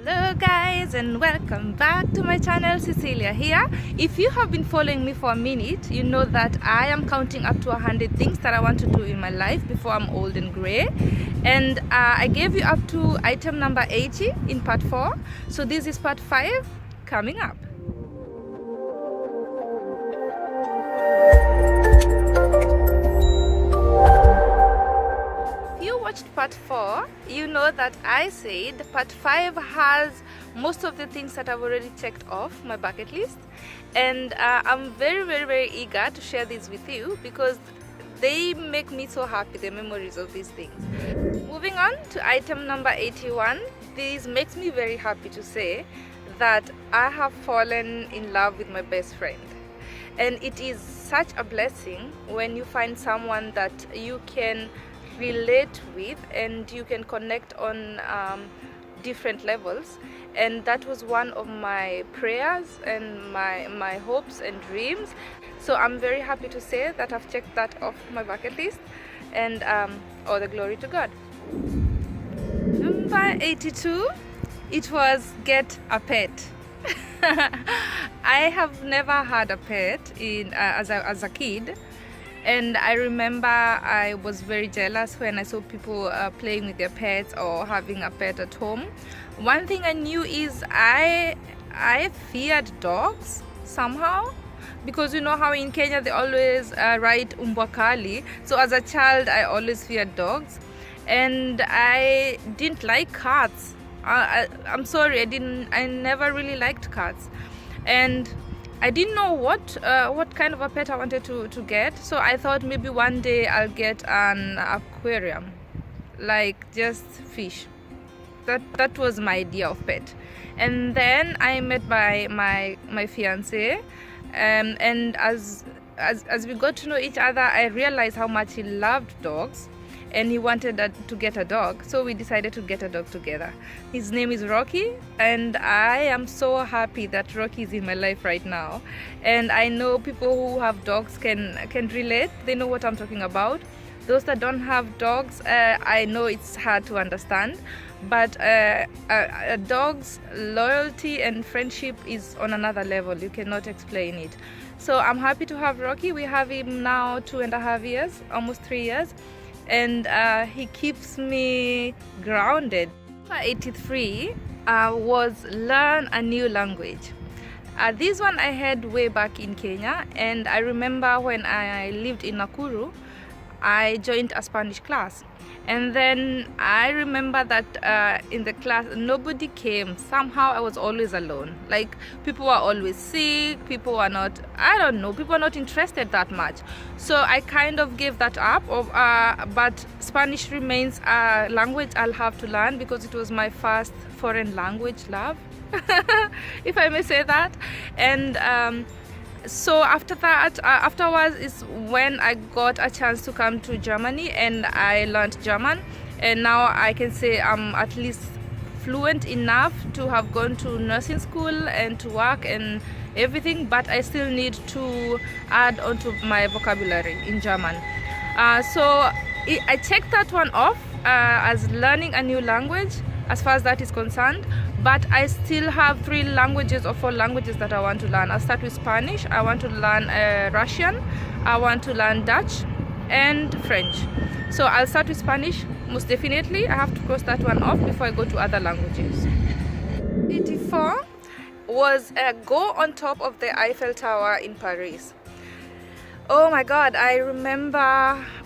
Hello guys and welcome back to my channel. Cecilia here. If you have been following me for a minute, you know that I am counting up to 100 things that I want to do in my life before I'm old and grey, and I gave you up to item number 80 in part 4, so this is part 5 coming up. Part 4, you know that I said part 5 has most of the things that I've already checked off my bucket list, and I'm very eager to share these with you because they make me so happy, the memories of these things. Moving on to item number 81, this makes me very happy to say that I have fallen in love with my best friend, and it is such a blessing when you find someone that you can relate with and you can connect on different levels, and that was one of my prayers and my hopes and dreams. So I'm very happy to say that I've checked that off my bucket list, and all the glory to God. Number 82, it was get a pet. I have never had a pet as a kid. And I remember I was very jealous when I saw people playing with their pets or having a pet at home. One thing I knew is I feared dogs somehow, because you know how in Kenya they always write umbwa kali. So as a child I always feared dogs, and I didn't like cats. I'm sorry, I never really liked cats, and I didn't know what kind of a pet I wanted to get. So I thought maybe one day I'll get an aquarium, like just fish. That was my idea of pet. And then I met my fiance, and as we got to know each other, I realized how much he loved dogs, and he wanted to get a dog, so we decided to get a dog together. His name is Rocky, and I am so happy that Rocky is in my life right now. And I know people who have dogs can relate. They know what I'm talking about. Those that don't have dogs, I know it's hard to understand, but a dog's loyalty and friendship is on another level. You cannot explain it. So I'm happy to have Rocky. We have him now 2.5 years, almost 3 years, and he keeps me grounded. 83 was learn a new language. This one I had way back in Kenya, and I remember when I lived in Nakuru, I joined a Spanish class, and then I remember that in the class nobody came. Somehow I was always alone. Like, people were always sick, people were not, I don't know, people were not interested that much. So I kind of gave that up, but Spanish remains a language I'll have to learn because it was my first foreign language love, if I may say that. And so after that, afterwards is when I got a chance to come to Germany, and I learned German, and now I can say I'm at least fluent enough to have gone to nursing school and to work and everything, but I still need to add onto my vocabulary in German. So I checked that one off as learning a new language as far as that is concerned, but I still have 3 languages or 4 languages that I want to learn. I'll start with Spanish, I want to learn Russian, I want to learn Dutch and French. So I'll start with Spanish, most definitely. I have to cross that one off before I go to other languages. 84 was go on top of the Eiffel Tower in Paris. Oh my God, I remember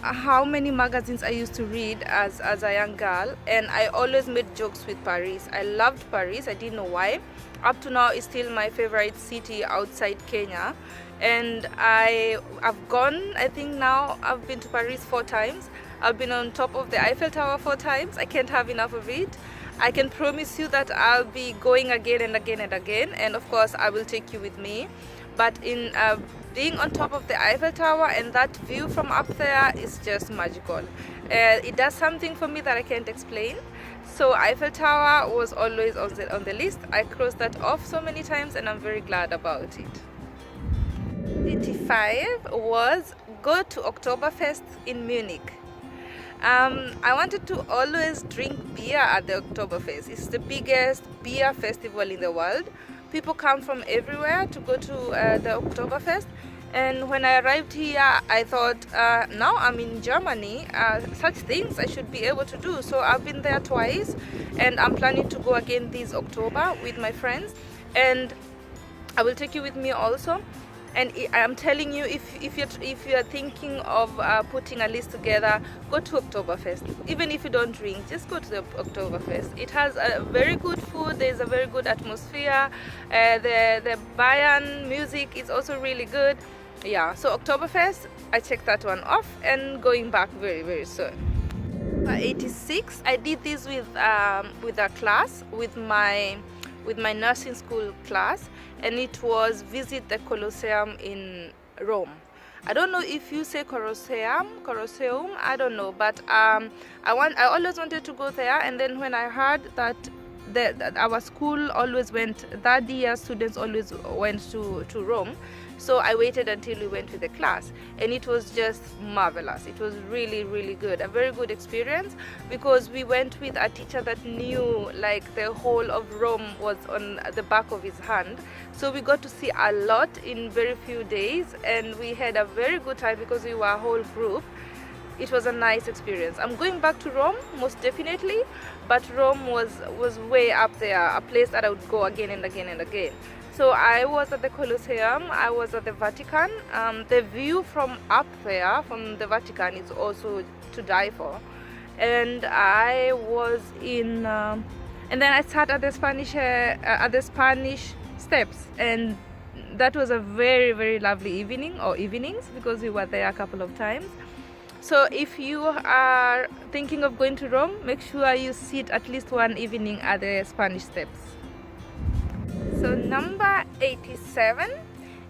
how many magazines I used to read as a young girl, and I always made jokes with Paris. I loved Paris, I didn't know why. Up to now, it's still my favorite city outside Kenya, and I've gone, I think now I've been to Paris 4 times. I've been on top of the Eiffel Tower 4 times. I can't have enough of it. I can promise you that I'll be going again and again and again, and of course I will take you with me. But in being on top of the Eiffel Tower and that view from up there is just magical. It does something for me that I can't explain. So Eiffel Tower was always on the list. I crossed that off so many times, and I'm very glad about it. 85 was go to Oktoberfest in Munich. I wanted to always drink beer at the Oktoberfest. It's the biggest beer festival in the world. People come from everywhere to go to the Oktoberfest. And when I arrived here, I thought, now I'm in Germany, such things I should be able to do. So I've been there twice, and I'm planning to go again this October with my friends. And I will take you with me also. And I'm telling you, if you're thinking of putting a list together, go to Oktoberfest. Even if you don't drink, just go to the Oktoberfest. It has a very good food. There's a very good atmosphere. The Bayern music is also really good. Yeah, so Oktoberfest, I checked that one off and going back very, very soon. 86, I did this with a class, with my nursing school class, and it was visit the Colosseum in Rome. I don't know if you say Colosseum, I don't know, but I always wanted to go there, and then when I heard that our school always went, that year students always went to Rome, so I waited until we went with the class, and it was just marvelous. It was really, really good, a very good experience, because we went with a teacher that knew like the whole of Rome was on the back of his hand, so we got to see a lot in very few days, and we had a very good time because we were a whole group. It was a nice experience. I'm going back to Rome most definitely, but Rome was way up there, a place that I would go again and again and again. So I was at the Colosseum, I was at the Vatican. The view from up there, from the Vatican, is also to die for. And I was in, and then I sat at the Spanish Steps, and that was a very, very lovely evening, or evenings, because we were there a couple of times. So if you are thinking of going to Rome, make sure you sit at least one evening at the Spanish Steps. So number 87,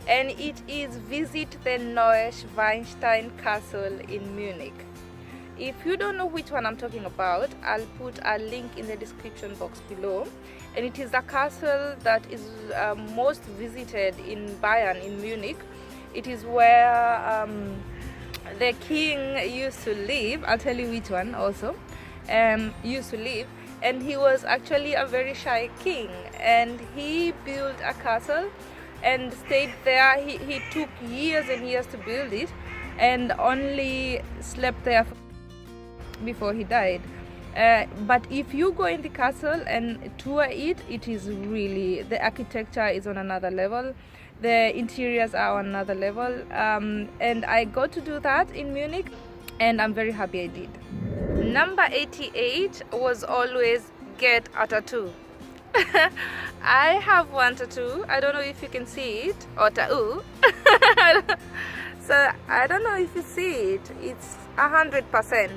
and it is visit the Neuschwanstein Castle in Munich. If you don't know which one I'm talking about, I'll put a link in the description box below. And it is a castle that is most visited in Bayern, in Munich. It is where the king used to live. I'll tell you which one also. Used to live. And he was actually a very shy king, and he built a castle and stayed there. He took years and years to build it, and only slept there before he died. But if you go in the castle and tour it, it is really, the architecture is on another level, the interiors are on another level, and I got to do that in Munich, and I'm very happy I did. Number 88 was always get a tattoo. I have one tattoo. I don't know if you can see it, or tattoo. So I don't know if you see it. It's 100%.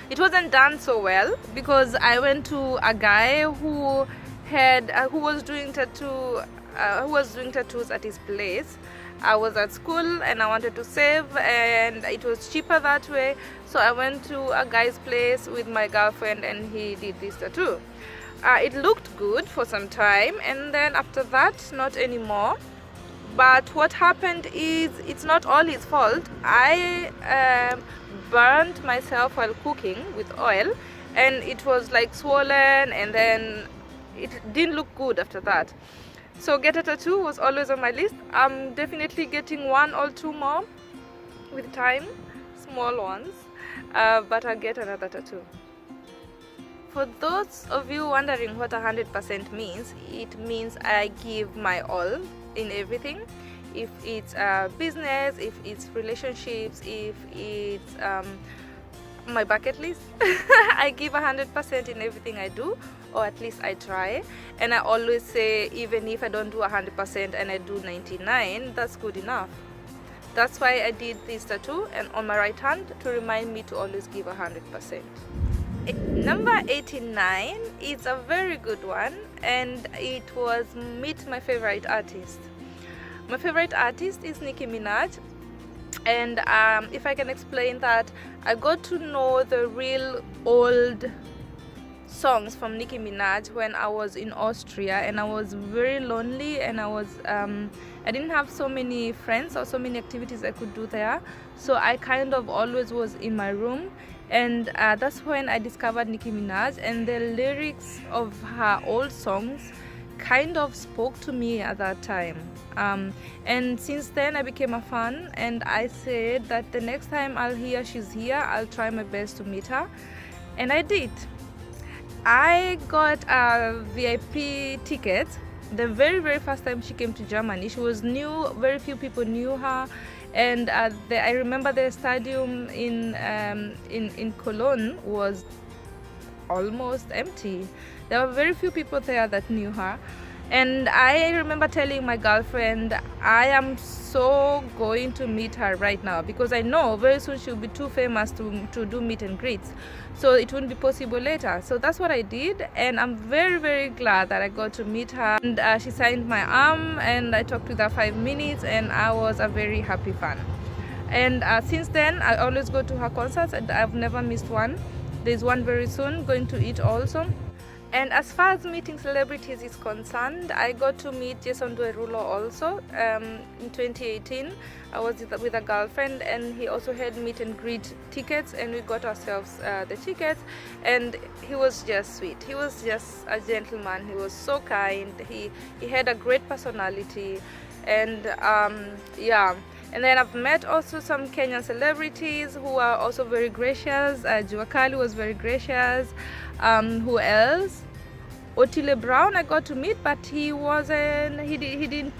It wasn't done so well because I went to a guy who was doing tattoos at his place. I was at school and I wanted to save, and it was cheaper that way, so I went to a guy's place with my girlfriend and he did this tattoo. It looked good for some time, and then after that not anymore. But what happened is, it's not all his fault. I burned myself while cooking with oil, and it was like swollen, and then it didn't look good after that. So get a tattoo was always on my list. I'm definitely getting one or two more with time, small ones, but I'll get another tattoo. For those of you wondering what 100% means, it means I give my all in everything. If it's business, if it's relationships, if it's my bucket list, I give 100% in everything I do, or at least I try. And I always say, even if I don't do 100% and I do 99, that's good enough. That's why I did this tattoo and on my right hand, to remind me to always give 100%. Number 89 is a very good one, and it was meet my favorite artist. My favorite artist is Nicki Minaj, and if I can explain that, I got to know the real old songs from Nicki Minaj when I was in Austria, and I was very lonely, and I didn't have so many friends or so many activities I could do there, so I kind of always was in my room, and that's when I discovered Nicki Minaj, and the lyrics of her old songs kind of spoke to me at that time. And since then I became a fan, and I said that the next time I'll hear she's here, I'll try my best to meet her, and I did. I got VIP tickets the very first time she came to Germany. She was new, very few people knew her, and I remember the stadium in Cologne was almost empty. There were very few people there that knew her, and I remember telling my girlfriend, I am so going to meet her right now, because I know very soon she'll be too famous to do meet and greets, so it wouldn't be possible later. So that's what I did, and I'm very glad that I got to meet her. And she signed my arm, and I talked with her 5 minutes, and I was a very happy fan. And since then I always go to her concerts, and I've never missed one. There's one very soon, going to it also. And as far as meeting celebrities is concerned, I got to meet Jason Derulo also in 2018. I was with a girlfriend, and he also had meet and greet tickets, and we got ourselves the tickets, and he was just sweet. He was just a gentleman. He was so kind. He had a great personality, and yeah. And then I've met also some Kenyan celebrities who are also very gracious. Jua Kali was very gracious. Who else? Otile Brown I got to meet, but he didn't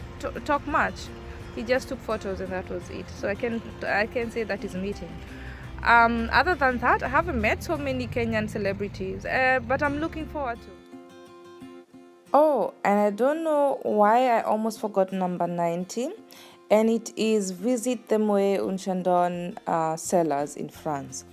talk much. He just took photos, and that was it. So I can say that is meeting. Other than that, I haven't met so many Kenyan celebrities, but I'm looking forward to. Oh, and I don't know why I almost forgot number 90, and it is visit the Möet and Chandon cellars in France.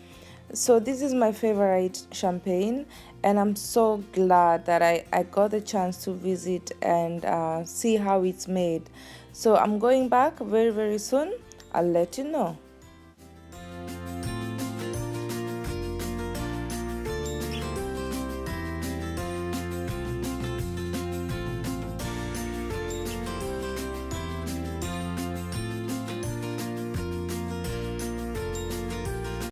So this is my favorite champagne, and I'm so glad that I got the chance to visit and see how it's made. So I'm going back very soon. I'll let you know.